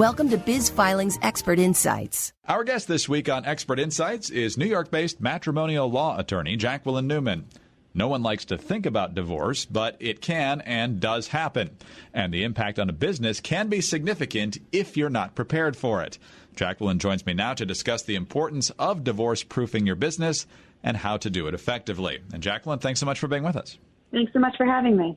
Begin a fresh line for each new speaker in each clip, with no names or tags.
Welcome to Biz Filing's Expert Insights.
Our guest this week on Expert Insights is New York-based matrimonial law attorney Jacqueline Newman. No one likes to think about divorce, but it can and does happen. And the impact on a business can be significant if you're not prepared for it. Jacqueline joins me now to discuss the importance of divorce-proofing your business and how to do it effectively. And Jacqueline, thanks so much for being with us.
Thanks so much for having me.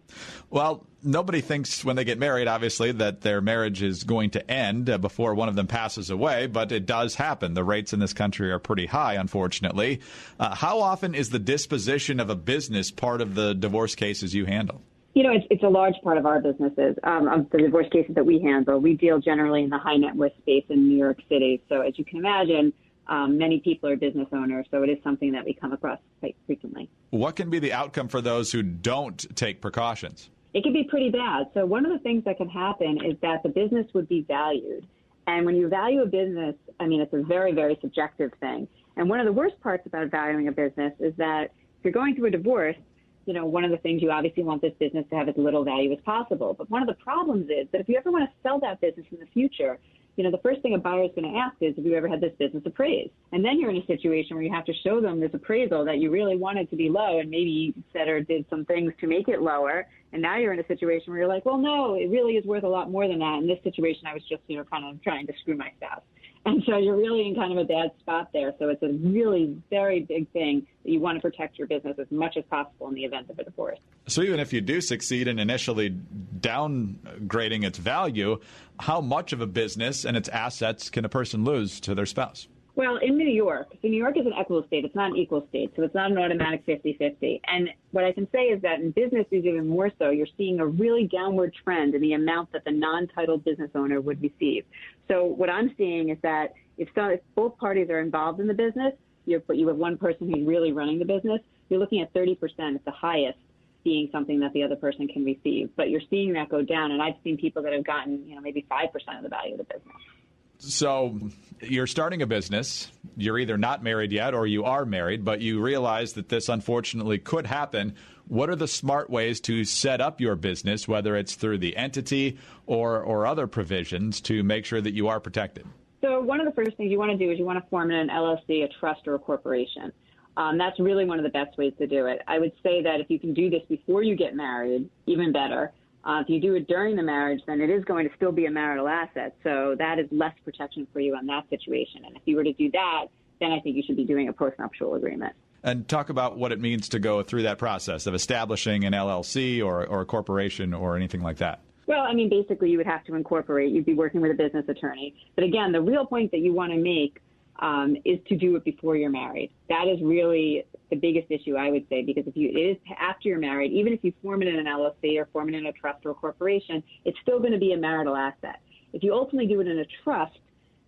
Well, nobody thinks when they get married, obviously, that their marriage is going to end before one of them passes away, but it does happen. The rates in this country are pretty high, unfortunately. How often is the disposition of a business part of the divorce cases you handle?
You know, it's a large part of our businesses, of the divorce cases that we handle. We deal generally in the high net worth space in New York City. So as you can imagine, many people are business owners, so it is something that we come across quite frequently.
What can be the outcome for those who don't take precautions?
It can be pretty bad. So one of the things that can happen is that the business would be valued. And when you value a business, I mean, it's a very, very subjective thing. And one of the worst parts about valuing a business is that if you're going through a divorce, you know, one of the things you obviously want this business to have as little value as possible. But one of the problems is that if you ever want to sell that business in the future, you know, the first thing a buyer is going to ask is, have you ever had this business appraised? And then you're in a situation where you have to show them this appraisal that you really wanted to be low and maybe you said or did some things to make it lower. And now you're in a situation where you're like, well, no, it really is worth a lot more than that. In this situation, I was just, you know, kind of trying to screw my spouse. And so you're really in kind of a bad spot there. So it's a really very big thing that you want to protect your business as much as possible in the event of a divorce.
So even if you do succeed in initially downgrading its value, how much of a business and its assets can a person lose to their spouse?
Well, in New York, so New York is an equitable state. It's not an equal state, so it's not an automatic 50-50. And what I can say is that in businesses even more so, you're seeing a really downward trend in the amount that the non-titled business owner would receive. So what I'm seeing is that if both parties are involved in the business, but you have one person who's really running the business, you're looking at 30% at the highest being something that the other person can receive. But you're seeing that go down, and I've seen people that have gotten, you know, maybe 5% of the value of the business.
So you're starting a business. You're either not married yet or you are married, but you realize that this unfortunately could happen. What are the smart ways to set up your business, whether it's through the entity or other provisions, to make sure that you are protected?
So one of the first things you want to do is you want to form an LLC, a trust, or a corporation. That's really one of the best ways to do it. I would say that if you can do this before you get married, even better. If you do it during the marriage, then it is going to still be a marital asset. So that is less protection for you on that situation. And if you were to do that, then I think you should be doing a postnuptial agreement.
And talk about what it means to go through that process of establishing an LLC or a corporation or anything like that.
Well, I mean, basically you would have to incorporate. You'd be working with a business attorney. But again, the real point that you want to make is to do it before you're married. That is really the biggest issue, I would say, because it is after you're married, even if you form it in an LLC or form it in a trust or a corporation, it's still going to be a marital asset. If you ultimately do it in a trust,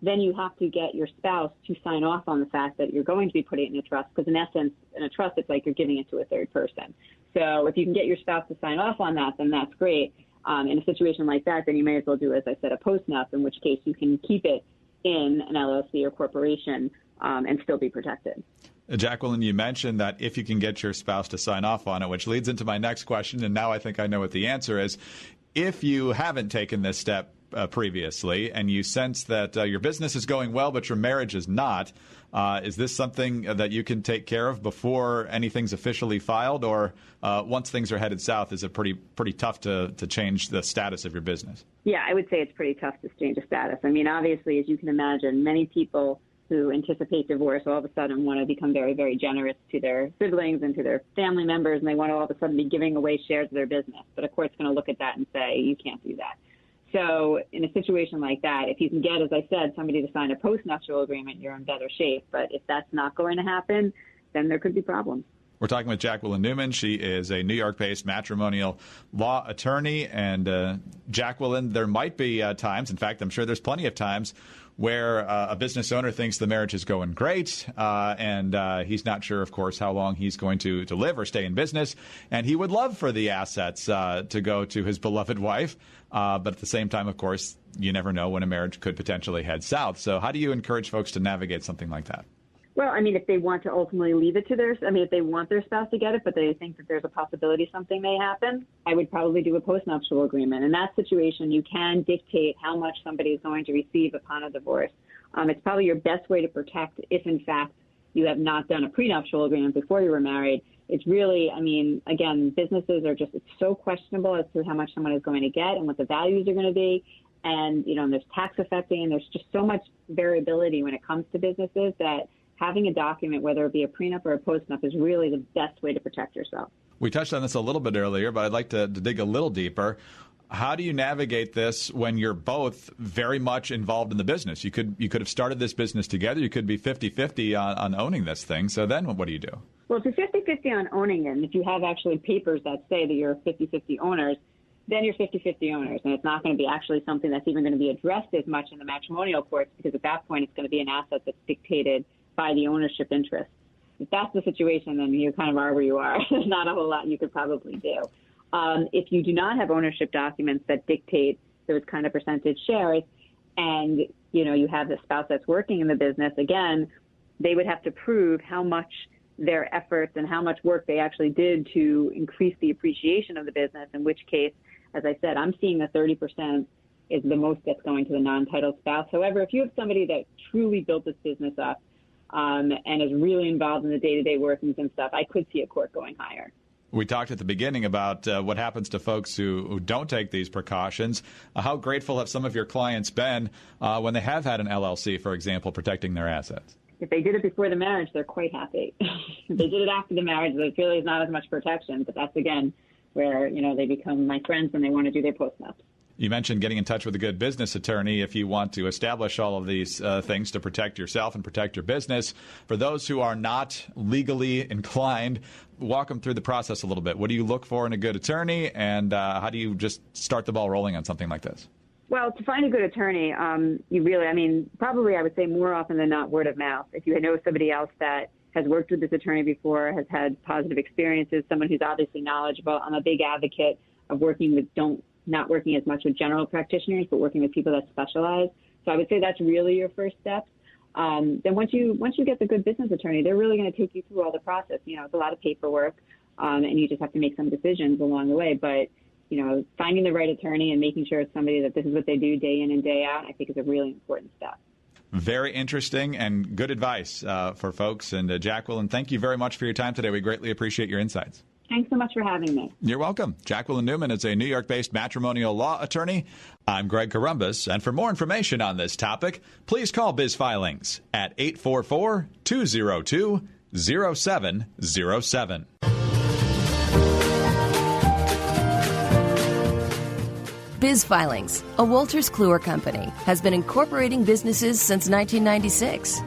then you have to get your spouse to sign off on the fact that you're going to be putting it in a trust, because in essence, in a trust, it's like you're giving it to a third person. So if you can get your spouse to sign off on that, then that's great. In a situation like that, then you may as well do, as I said, a postnup, in which case you can keep it in an LLC or corporation and still be protected.
Jacqueline, you mentioned that if you can get your spouse to sign off on it, which leads into my next question, and now I think I know what the answer is. If you haven't taken this step previously and you sense that your business is going well but your marriage is not, is this something that you can take care of before anything's officially filed, or once things are headed south, is it pretty tough to change the status of your business? Yeah,
I would say it's pretty tough to change the status. I mean, obviously, as you can imagine, many people who anticipate divorce all of a sudden want to become very, very generous to their siblings and to their family members, and they want to all of a sudden be giving away shares of their business. But a court's going to look at that and say, you can't do that. So in a situation like that, if you can get, as I said, somebody to sign a postnuptial agreement, you're in better shape. But if that's not going to happen, then there could be problems.
We're talking with Jacqueline Newman. She is a New York-based matrimonial law attorney. And Jacqueline, there might be times, in fact, I'm sure there's plenty of times, where a business owner thinks the marriage is going great, and he's not sure, of course, how long he's going to live or stay in business. And he would love for the assets to go to his beloved wife. But at the same time, of course, you never know when a marriage could potentially head south. So how do you encourage folks to navigate something like that?
Well, I mean, if they want to ultimately leave it to if they want their spouse to get it, but they think that there's a possibility something may happen, I would probably do a postnuptial agreement. In that situation, you can dictate how much somebody is going to receive upon a divorce. It's probably your best way to protect if, in fact, you have not done a prenuptial agreement before you were married. It's really, again, businesses are just, it's so questionable as to how much someone is going to get and what the values are going to be. And, and there's tax affecting, and there's just so much variability when it comes to businesses that having a document, whether it be a prenup or a postnup, is really the best way to protect yourself.
We touched on this a little bit earlier, but I'd like to dig a little deeper. How do you navigate this when you're both very much involved in the business? You could have started this business together. You could be 50-50 on owning this thing. So then what do you do?
Well, if you're 50-50 on owning it, and if you have actually papers that say that you're 50-50 owners, then you're 50-50 owners, and it's not going to be actually something that's even going to be addressed as much in the matrimonial courts, because at that point it's going to be an asset that's dictated by the ownership interest. If that's the situation, then you kind of are where you are. There's not a whole lot you could probably do. If you do not have ownership documents that dictate those kind of percentage shares, and you have the spouse that's working in the business, again, they would have to prove how much their efforts and how much work they actually did to increase the appreciation of the business, in which case, as I said, I'm seeing the 30% is the most that's going to the non-titled spouse. However, if you have somebody that truly built this business up and is really involved in the day-to-day workings and stuff, I could see a court going higher.
We talked at the beginning about what happens to folks who don't take these precautions. How grateful have some of your clients been when they have had an LLC, for example, protecting their assets?
If they did it before the marriage, they're quite happy. If they did it after the marriage, there really is not as much protection. But that's, again, where, they become my friends when they want to do their postnups.
You mentioned getting in touch with a good business attorney if you want to establish all of these things to protect yourself and protect your business. For those who are not legally inclined, walk them through the process a little bit. What do you look for in a good attorney, and how do you just start the ball rolling on something like this?
Well, to find a good attorney, you really, probably I would say more often than not word of mouth. If you know somebody else that has worked with this attorney before, has had positive experiences, someone who's obviously knowledgeable. I'm a big advocate of not working as much with general practitioners, but working with people that specialize. So I would say that's really your first step. Then once you get the good business attorney, they're really going to take you through all the process. It's a lot of paperwork, and you just have to make some decisions along the way. But finding the right attorney and making sure it's somebody that this is what they do day in and day out, I think is a really important step.
Very interesting and good advice for folks. And Jacqueline, thank you very much for your time today. We greatly appreciate your insights.
Thanks so much for having me.
You're welcome. Jacqueline Newman is a New York-based matrimonial law attorney. I'm Greg Corombos, and for more information on this topic, please call Biz Filings at 844-202-0707.
Biz Filings, a Wolters Kluwer company, has been incorporating businesses since 1996.